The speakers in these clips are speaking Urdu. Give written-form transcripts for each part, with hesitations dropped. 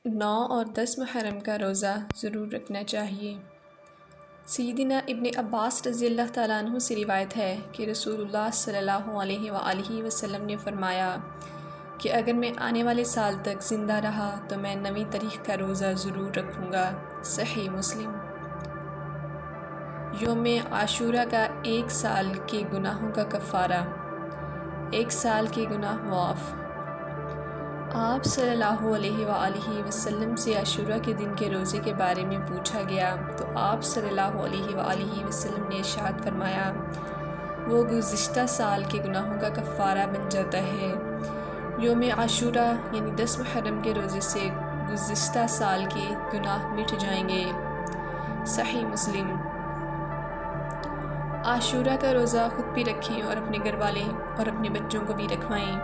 9 اور 10 محرم کا روزہ ضرور رکھنا چاہیے۔ سیدنا ابن عباس رضی اللہ تعالیٰ عنہ سے روایت ہے کہ رسول اللہ صلی اللہ علیہ وآلہ وسلم نے فرمایا کہ اگر میں آنے والے سال تک زندہ رہا تو میں 9 تاریخ کا روزہ ضرور رکھوں گا۔ صحیح مسلم۔ یوم عاشورہ کا 1 سال کے گناہوں کا کفارہ، 1 سال کے گناہ معاف۔ آپ صلی اللہ علیہ وآلہ وسلم سے عاشورہ کے دن کے روزے کے بارے میں پوچھا گیا تو آپ صلی اللہ علیہ وآلہ وسلم نے ارشاد فرمایا، وہ گزشتہ سال کے گناہوں کا کفارہ بن جاتا ہے۔ یوم عاشورہ یعنی 10 محرم کے روزے سے گزشتہ سال کے گناہ مٹ جائیں گے۔ صحیح مسلم۔ عاشورہ کا روزہ خود بھی رکھیں اور اپنے گھر والے اور اپنے بچوں کو بھی رکھوائیں۔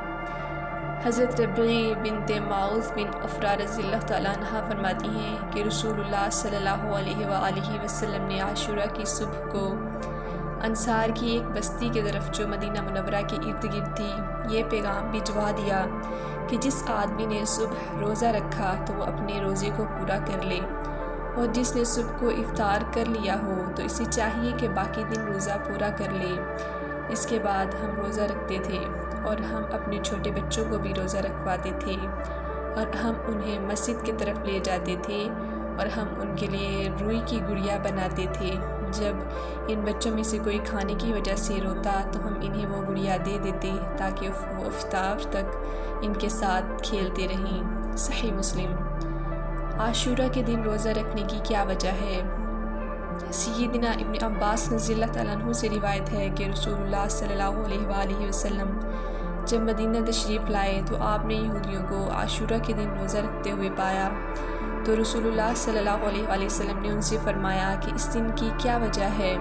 حضرت ربیع بنت معوذ بن افرا رضی اللہ تعالیٰ عنہ فرماتی ہیں کہ رسول اللہ صلی اللہ علیہ وآلہ وسلم نے عاشورہ کی صبح کو انصار کی ایک بستی کی طرف جو مدینہ منورہ کے ارد گرد تھی یہ پیغام بھجوا دیا کہ جس آدمی نے صبح روزہ رکھا تو وہ اپنے روزے کو پورا کر لے، اور جس نے صبح کو افطار کر لیا ہو تو اسے چاہیے کہ باقی دن روزہ پورا کر لے۔ اس کے بعد ہم روزہ رکھتے تھے اور ہم اپنے چھوٹے بچوں کو بھی روزہ رکھواتے تھے اور ہم انہیں مسجد کی طرف لے جاتے تھے اور ہم ان کے لیے روئی کی گڑیا بناتے تھے۔ جب ان بچوں میں سے کوئی کھانے کی وجہ سے روتا تو ہم انہیں وہ گڑیا دے دیتے تاکہ وہ افطار تک ان کے ساتھ کھیلتے رہیں۔ صحیح مسلم۔ عاشورہ کے دن روزہ رکھنے کی کیا وجہ ہے؟ سیدنا ابن عباس رضی اللہ تعالیٰ عنہ سے روایت ہے کہ رسول اللہ صلی اللہ علیہ وآلہ وسلم جب مدینہ تشریف لائے تو آپ نے یہودیوں کو عاشورہ کے دن روزہ رکھتے ہوئے پایا تو رسول اللہ صلی اللہ علیہ وآلہ وسلم نے ان سے فرمایا کہ اس دن کی کیا وجہ ہے؟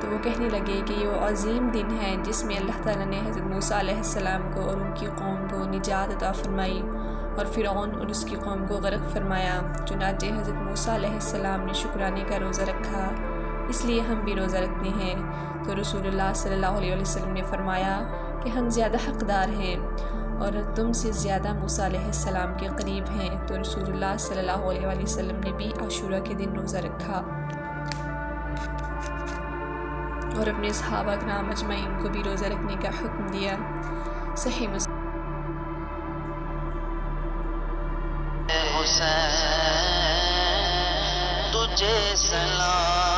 تو وہ کہنے لگے کہ یہ وہ عظیم دن ہے جس میں اللہ تعالیٰ نے حضرت موسیٰ علیہ السلام کو اور ان کی قوم کو نجات عطا فرمائی اور فرعون اور اس کی قوم کو غرق فرمایا۔ چنانچہ حضرت موسیٰ علیہ السلام نے شکرانے کا روزہ رکھا، اس لیے ہم بھی روزہ رکھتے ہیں۔ تو رسول اللہ صلی اللہ علیہ وسلم نے فرمایا کہ ہم زیادہ حقدار ہیں اور تم سے زیادہ موسیٰ علیہ السلام کے قریب ہیں۔ تو رسول اللہ صلی اللہ علیہ وسلم نے بھی عاشورہ کے دن روزہ رکھا اور اپنے صحابہ کرام اجمعین کو بھی روزہ رکھنے کا حکم دیا۔ صحیح مسلم۔ حسین تجھے سلام